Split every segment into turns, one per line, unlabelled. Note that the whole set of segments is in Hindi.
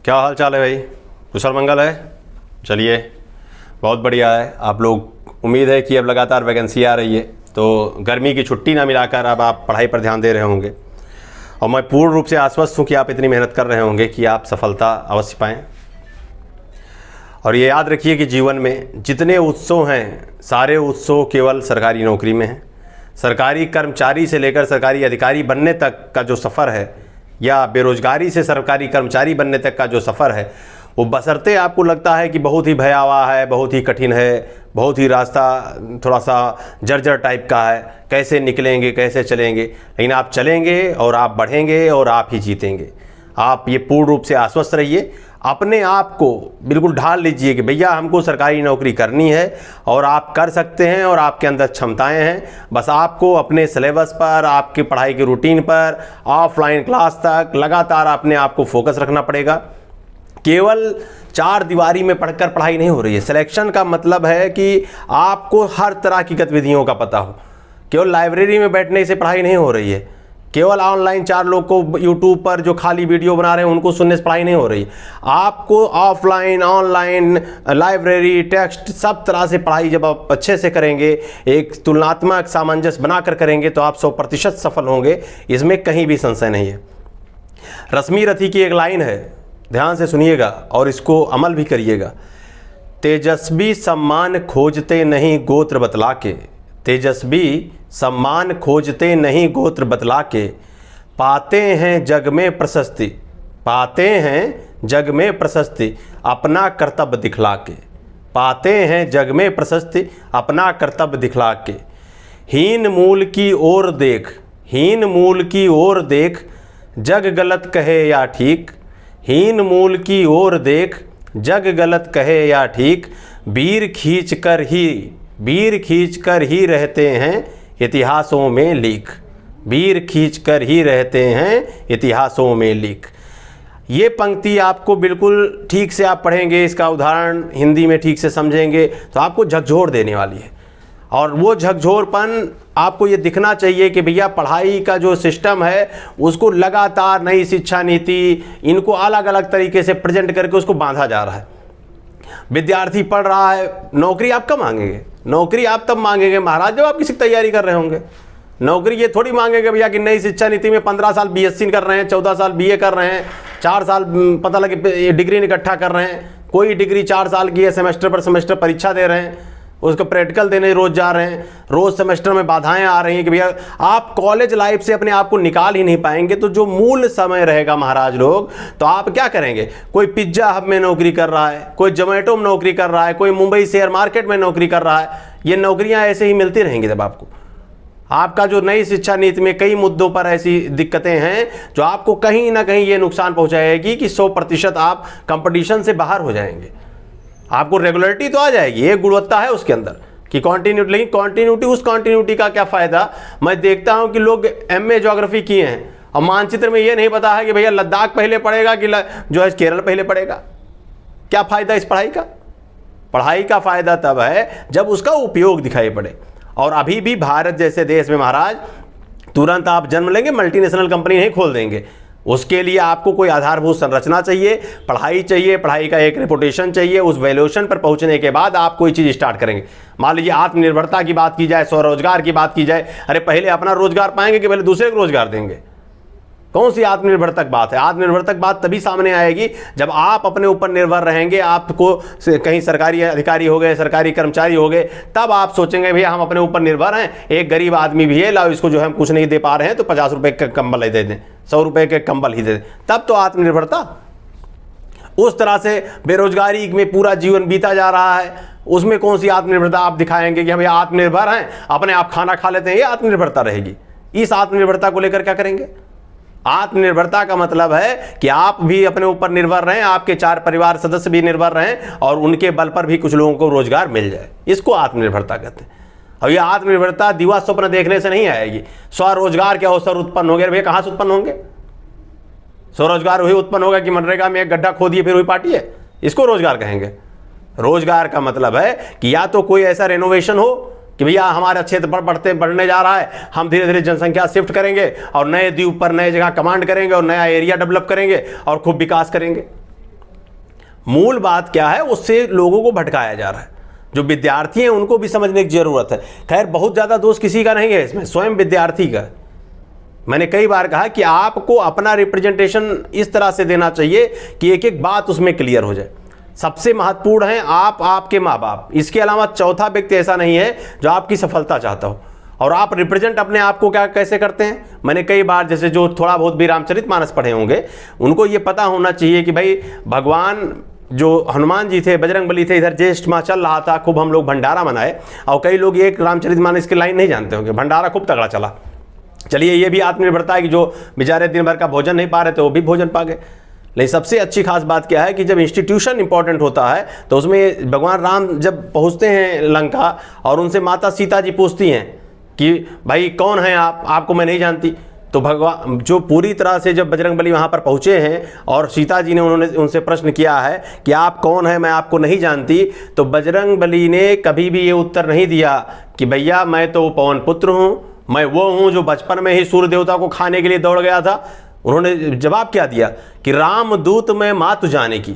क्या हाल चाल है भाई? कुशल मंगल है। चलिए, बहुत बढ़िया है। आप लोग, उम्मीद है कि अब लगातार वैकेंसी आ रही है, तो गर्मी की छुट्टी ना मिलाकर अब आप पढ़ाई पर ध्यान दे रहे होंगे। और मैं पूर्ण रूप से आश्वस्त हूँ कि आप इतनी मेहनत कर रहे होंगे कि आप सफलता अवश्य पाएँ। और ये याद रखिए कि जीवन में जितने उत्सव हैं, सारे उत्सव केवल सरकारी नौकरी में हैं। सरकारी कर्मचारी से लेकर सरकारी अधिकारी बनने तक का जो सफ़र है, या बेरोजगारी से सरकारी कर्मचारी बनने तक का जो सफ़र है, वो बशर्ते आपको लगता है कि बहुत ही भयावह है, बहुत ही कठिन है, बहुत ही रास्ता थोड़ा सा जर्जर टाइप का है, कैसे निकलेंगे, कैसे चलेंगे, लेकिन आप चलेंगे और आप बढ़ेंगे और आप ही जीतेंगे। आप ये पूर्ण रूप से आश्वस्त रहिए। अपने आप को बिल्कुल ढाल लीजिए कि भैया हमको सरकारी नौकरी करनी है, और आप कर सकते हैं और आपके अंदर क्षमताएं हैं। बस आपको अपने सिलेबस पर, आपकी पढ़ाई के रूटीन पर, ऑफलाइन क्लास तक लगातार अपने आप को फोकस रखना पड़ेगा। केवल चार दीवारी में पढ़कर पढ़ाई नहीं हो रही है। सिलेक्शन का मतलब है कि आपको हर तरह की गतिविधियों का पता हो। केवल लाइब्रेरी में बैठने से पढ़ाई नहीं हो रही है। केवल ऑनलाइन चार लोग को यूट्यूब पर जो खाली वीडियो बना रहे हैं उनको सुनने से पढ़ाई नहीं हो रही। आपको ऑफलाइन, ऑनलाइन, लाइब्रेरी, टेक्स्ट, सब तरह से पढ़ाई जब आप अच्छे से करेंगे, एक तुलनात्मक सामंजस्य बनाकर करेंगे, तो आप 100% सफल होंगे। इसमें कहीं भी संशय नहीं है। रश्मि रथी की एक लाइन है, ध्यान से सुनिएगा और इसको अमल भी करिएगा। तेजस्वी सम्मान खोजते नहीं गोत्र बतला के, तेजस्वी सम्मान खोजते नहीं गोत्र बतला के, पाते हैं जग में प्रशस्ति, पाते हैं जग में प्रशस्ति अपना कर्तव्य दिखला के, पाते हैं जग में प्रशस्ति अपना कर्तव्य दिखला के। हीन मूल की ओर देख, हीन मूल की ओर देख, जग गलत कहे या ठीक, हीन मूल की ओर देख, जग गलत कहे या ठीक, वीर खींच कर ही, वीर खींच कर ही रहते हैं इतिहासों में लिख, वीर खींच कर ही रहते हैं इतिहासों में लिख। ये पंक्ति आपको बिल्कुल ठीक से आप पढ़ेंगे, इसका उदाहरण हिंदी में ठीक से समझेंगे तो आपको झकझोर देने वाली है। और वो झकझोरपन आपको ये दिखना चाहिए कि भैया पढ़ाई का जो सिस्टम है उसको लगातार नई शिक्षा नीति, इनको अलग अलग तरीके से प्रेजेंट करके उसको बांधा जा रहा है। विद्यार्थी पढ़ रहा है, नौकरी आप कब मांगेंगे? नौकरी आप तब मांगेंगे महाराज जब आप किसी की तैयारी कर रहे होंगे। नौकरी ये थोड़ी मांगेंगे भैया कि नई शिक्षा नीति में 15 साल बीएससी कर रहे हैं, 14 साल बीए कर रहे हैं, 4 साल पता लगे डिग्री इकट्ठा कर रहे हैं। कोई डिग्री 4 साल की है, सेमेस्टर पर सेमेस्टर परीक्षा दे रहे हैं, उसको प्रैक्टिकल देने रोज़ जा रहे हैं, रोज़ सेमेस्टर में बाधाएं आ रही हैं कि भैया आप कॉलेज लाइफ से अपने आप को निकाल ही नहीं पाएंगे। तो जो मूल समय रहेगा महाराज लोग, तो आप क्या करेंगे? कोई पिज्जा हब में नौकरी कर रहा है, कोई जोमेटो में नौकरी कर रहा है, कोई मुंबई शेयर मार्केट में नौकरी कर रहा है। ये नौकरियां ऐसे ही मिलती रहेंगी। जब आपको, आपका जो नई शिक्षा नीति में कई मुद्दों पर ऐसी दिक्कतें हैं जो आपको कहीं ना कहीं ये नुकसान पहुंचाएगी कि 100% आप कंपटीशन से बाहर हो जाएंगे। आपको रेगुलरिटी तो आ जाएगी, एक गुणवत्ता है उसके अंदर कि कॉन्टिन्यूटी, लेकिन कॉन्टिन्यूटी, उस कॉन्टिन्यूटी का क्या फ़ायदा? मैं देखता हूं कि लोग एमए ज्योग्राफी किए हैं और मानचित्र में ये नहीं पता है कि भैया लद्दाख पहले पड़ेगा कि जो है केरल पहले पड़ेगा। क्या फ़ायदा इस पढ़ाई का? पढ़ाई का फ़ायदा तब है जब उसका उपयोग दिखाई पड़े। और अभी भी भारत जैसे देश में महाराज तुरंत आप जन्म लेंगे, मल्टीनेशनल कंपनी नहीं खोल देंगे। उसके लिए आपको कोई आधारभूत संरचना चाहिए, पढ़ाई चाहिए, पढ़ाई का एक रेपुटेशन चाहिए। उस वैल्यूएशन पर पहुंचने के बाद आप कोई चीज़ स्टार्ट करेंगे। मान लीजिए आत्मनिर्भरता की बात की जाए, स्वरोजगार की बात की जाए, अरे पहले अपना रोजगार पाएंगे कि पहले दूसरे को रोजगार देंगे? कौन सी आत्मनिर्भर बात है? आत्मनिर्भर बात तभी सामने आएगी जब आप अपने ऊपर निर्भर रहेंगे। आपको कहीं सरकारी अधिकारी हो गए, सरकारी कर्मचारी हो गए, तब आप सोचेंगे भैया हम अपने ऊपर निर्भर हैं। एक गरीब आदमी भी है, लाओ इसको जो हम कुछ नहीं दे पा रहे हैं तो 50 रुपए का कंबल ही दे दें, 100 रुपए के कंबल ही दे दें, तब तो आत्मनिर्भरता। उस तरह से बेरोजगारी में पूरा जीवन बीता जा रहा है, उसमें कौन सी आत्मनिर्भरता आप दिखाएंगे कि हम आत्मनिर्भर हैं, अपने आप खाना खा लेते हैं, ये आत्मनिर्भरता रहेगी? इस आत्मनिर्भरता को लेकर क्या करेंगे? आत्मनिर्भरता का मतलब है कि आप भी अपने ऊपर निर्भर रहें, आपके 4 परिवार सदस्य भी निर्भर रहें और उनके बल पर भी कुछ लोगों को रोजगार मिल जाए। इसको आत्मनिर्भरता कहते हैं। और ये आत्मनिर्भरता दिवा स्वप्न देखने से नहीं आएगी। स्वरोजगार के अवसर उत्पन्न होंगे, भैया कहाँ से उत्पन्न होंगे? स्वरोजगार वही उत्पन्न होगा कि मनरेगा में एक गड्ढा खोदिए फिर वही पार्टी है, इसको रोजगार कहेंगे? रोजगार का मतलब है कि या तो कोई ऐसा रेनोवेशन हो कि भैया हमारा क्षेत्र बढ़ने जा रहा है, हम धीरे धीरे जनसंख्या शिफ्ट करेंगे और नए द्वीप पर नए जगह कमांड करेंगे और नया एरिया डेवलप करेंगे और खूब विकास करेंगे। मूल बात क्या है, उससे लोगों को भटकाया जा रहा है। जो विद्यार्थी हैं उनको भी समझने की जरूरत है। खैर बहुत ज़्यादा दोष किसी का नहीं है इसमें, स्वयं विद्यार्थी का। मैंने कई बार कहा कि आपको अपना रिप्रेजेंटेशन इस तरह से देना चाहिए कि एक एक बात उसमें क्लियर हो जाए। सबसे महत्वपूर्ण है आप, आपके माँ बाप, इसके अलावा चौथा व्यक्ति ऐसा नहीं है जो आपकी सफलता चाहता हो। और आप रिप्रेजेंट अपने आप को क्या कैसे करते हैं, मैंने कई बार, जैसे जो थोड़ा बहुत भी रामचरितमानस पढ़े होंगे उनको ये पता होना चाहिए कि भाई भगवान जो हनुमान जी थे, बजरंगबली थे, इधर ज्येष्ठ माह चल रहा था, खूब हम लोग भंडारा मनाए। और कई लोग एक रामचरितमानस की लाइन नहीं जानते होंगे, भंडारा खूब तगड़ा चला। चलिए ये भी आत्मनिर्भरता है कि जो बेचारे दिन भर का भोजन नहीं पा रहे थे वो भी भोजन पा गए। लेकिन सबसे अच्छी खास बात क्या है कि जब इंस्टीट्यूशन इंपॉर्टेंट होता है तो उसमें भगवान राम जब पहुंचते हैं लंका और उनसे माता सीता जी पूछती हैं कि भाई कौन हैं आप, आपको मैं नहीं जानती। तो भगवान जो पूरी तरह से जब बजरंगबली वहाँ पर पहुँचे हैं और सीता जी ने उन्होंने उनसे प्रश्न किया है कि आप कौन हैं, मैं आपको नहीं जानती, तो बजरंगबली ने कभी भी ये उत्तर नहीं दिया कि भैया मैं तो पवन पुत्र हूँ, मैं वो हूँ जो बचपन में ही सूर्य देवता को खाने के लिए दौड़ गया था। उन्होंने जवाब क्या दिया कि रामदूत में मातु जाने की।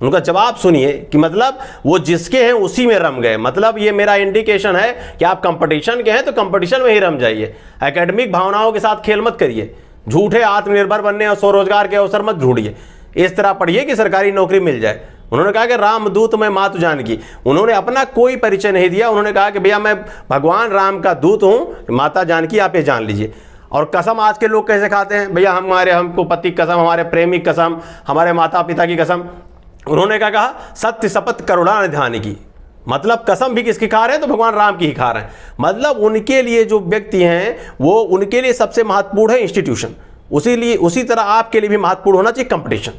उनका जवाब सुनिए कि मतलब वो जिसके हैं उसी में रम गए। मतलब ये मेरा इंडिकेशन है कि आप कंपटीशन के हैं तो कंपटीशन में ही रम जाइए, एकेडमिक भावनाओं के साथ खेल मत करिए, झूठे आत्मनिर्भर बनने और स्वरोजगार के अवसर मत ढूंढिए, इस तरह पढ़िए कि सरकारी नौकरी मिल जाए। उन्होंने कहा कि रामदूत में मातु जानकी। उन्होंने अपना कोई परिचय नहीं दिया, उन्होंने कहा कि भैया मैं भगवान राम का दूत हूँ, माता जानकी आप ये जान लीजिए। और कसम आज के लोग कैसे खाते हैं, भैया हमको पति की कसम, हमारे प्रेमी की कसम, हमारे माता पिता की कसम। उन्होंने क्या कहा, सत्य शपथ करुणा निधान की। मतलब कसम भी किसकी खा रहे हैं, तो भगवान राम की ही खा रहे हैं। मतलब उनके लिए जो व्यक्ति हैं वो उनके लिए सबसे महत्वपूर्ण है इंस्टीट्यूशन। उसी तरह आपके लिए भी महत्वपूर्ण होना चाहिए कंपटीशन,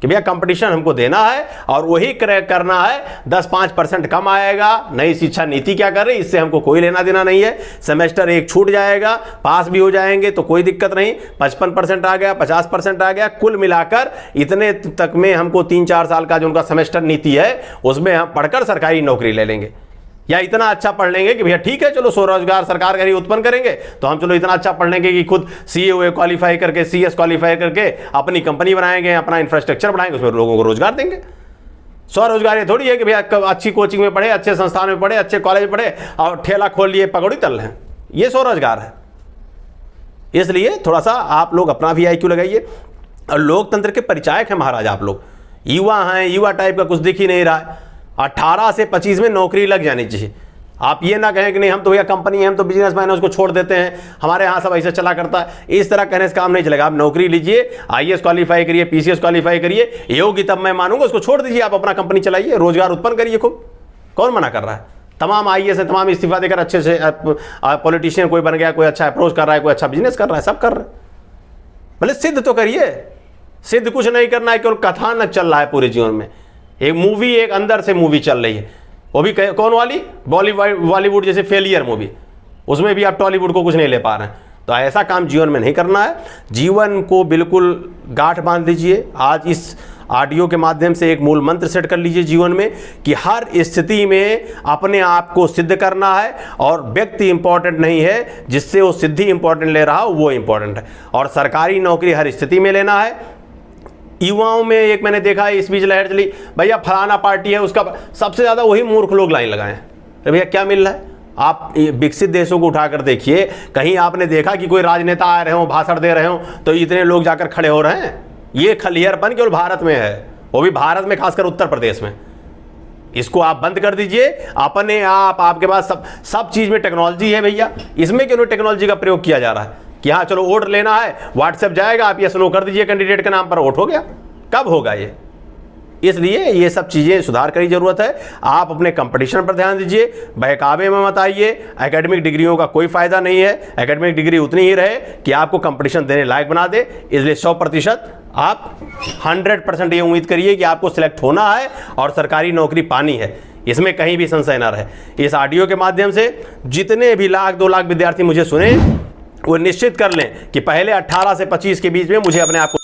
कि भैया कंपटीशन हमको देना है और वही करना है। 10-5% कम आएगा, नई शिक्षा नीति क्या कर रही, इससे हमको कोई लेना देना नहीं है। सेमेस्टर एक छूट जाएगा, पास भी हो जाएंगे तो कोई दिक्कत नहीं। 55% आ गया, 50% आ गया, कुल मिलाकर इतने तक में हमको 3-4 साल का जो उनका सेमेस्टर नीति है उसमें हम पढ़कर सरकारी नौकरी ले लेंगे। या इतना अच्छा पढ़ लेंगे कि भैया ठीक है चलो स्वरोजगार सरकार का ही उत्पन्न करेंगे, तो हम चलो इतना अच्छा पढ़ लेंगे कि खुद CA क्वालिफाई करके, CS क्वालिफाई करके अपनी कंपनी बनाएंगे, अपना इंफ्रास्ट्रक्चर बढ़ाएंगे, उसमें लोगों को रोजगार देंगे। स्वरोजगार ये थोड़ी है कि भैया अच्छी कोचिंग में पढ़े, अच्छे संस्थान में पढ़े, अच्छे कॉलेज में पढ़े और ठेला खोल लिए पकौड़ी तल रहे हैं, ये स्वरोजगार है। इसलिए थोड़ा सा आप लोग अपना भी IQ लगाइए। और लोकतंत्र के परिचायक हैं महाराज आप लोग, युवा हैं, युवा टाइप का कुछ दिख ही नहीं रहा है। 18 से 25 में नौकरी लग जानी चाहिए। आप ये ना कहें कि नहीं हम तो भैया कंपनी है, हम तो बिजनेसमैन है, उसको छोड़ देते हैं, हमारे यहाँ सब ऐसा चला करता है। इस तरह कहने से काम नहीं चलेगा। आप नौकरी लीजिए, IAS क्वालिफाई करिए, PCS क्वालिफाई करिए, योगी तब मैं मानूंगा, उसको छोड़ दीजिए, आप अपना कंपनी चलाइए, रोजगार उत्पन्न करिए खूब। कौन मना कर रहा है? तमाम IAS है, तमाम इस्तीफा देकर अच्छे से पॉलिटिशियन कोई बन गया, कोई अच्छा अप्रोच कर रहा है, कोई अच्छा बिजनेस कर रहा है, सब कर रहे हैं। भले सिद्ध तो करिए, सिद्ध कुछ नहीं करना है, केवल कथानक चल रहा है पूरे जीवन में। एक मूवी, एक अंदर से मूवी चल रही है, वो भी कौन वाली, बॉलीवुड जैसे फेलियर मूवी, उसमें भी आप टॉलीवुड को कुछ नहीं ले पा रहे हैं। तो ऐसा काम जीवन में नहीं करना है। जीवन को बिल्कुल गांठ बांध दीजिए। आज इस ऑडियो के माध्यम से एक मूल मंत्र सेट कर लीजिए जीवन में कि हर स्थिति में अपने आप को सिद्ध करना है, और व्यक्ति इंपॉर्टेंट नहीं है, जिससे वो सिद्धि इंपॉर्टेंट ले रहा हो वो इंपॉर्टेंट है। और सरकारी नौकरी हर स्थिति में लेना है। युवाओं में एक मैंने देखा है, इस बीच लहर चली, भैया फलाना पार्टी है उसका, सबसे ज़्यादा वही मूर्ख लोग लाइन लगाए हैं। भैया क्या मिल रहा है? आप विकसित देशों को उठाकर देखिए, कहीं आपने देखा कि कोई राजनेता आ रहे हो, भाषण दे रहे हो तो इतने लोग जाकर खड़े हो रहे हैं? ये खलिहरपन केवल भारत में है, वो भी भारत में, खासकर उत्तर प्रदेश में। इसको आप बंद कर दीजिए। अपने आप, आपके पास सब चीज़ में टेक्नोलॉजी है भैया, इसमें क्यों टेक्नोलॉजी का प्रयोग किया जा रहा है कि हाँ चलो वोट लेना है, व्हाट्सएप जाएगा, आप यस नो कर दीजिए कैंडिडेट के नाम पर, वोट हो गया। कब होगा ये? इसलिए ये सब चीज़ें सुधार की जरूरत है। आप अपने कंपटीशन पर ध्यान दीजिए, बहकावे में मत आइए। एकेडमिक डिग्रियों का कोई फायदा नहीं है, एकेडमिक डिग्री उतनी ही रहे कि आपको कंपटीशन देने लायक बना दे। इसलिए 100% आप 100% ये उम्मीद करिए कि आपको सिलेक्ट होना है और सरकारी नौकरी पानी है, इसमें कहीं भी संशय ना रहे। इस ऑडियो के माध्यम से जितने भी 1-2 लाख विद्यार्थी मुझे सुने, वो निश्चित कर लें कि पहले 18 से 25 के बीच में मुझे अपने आप को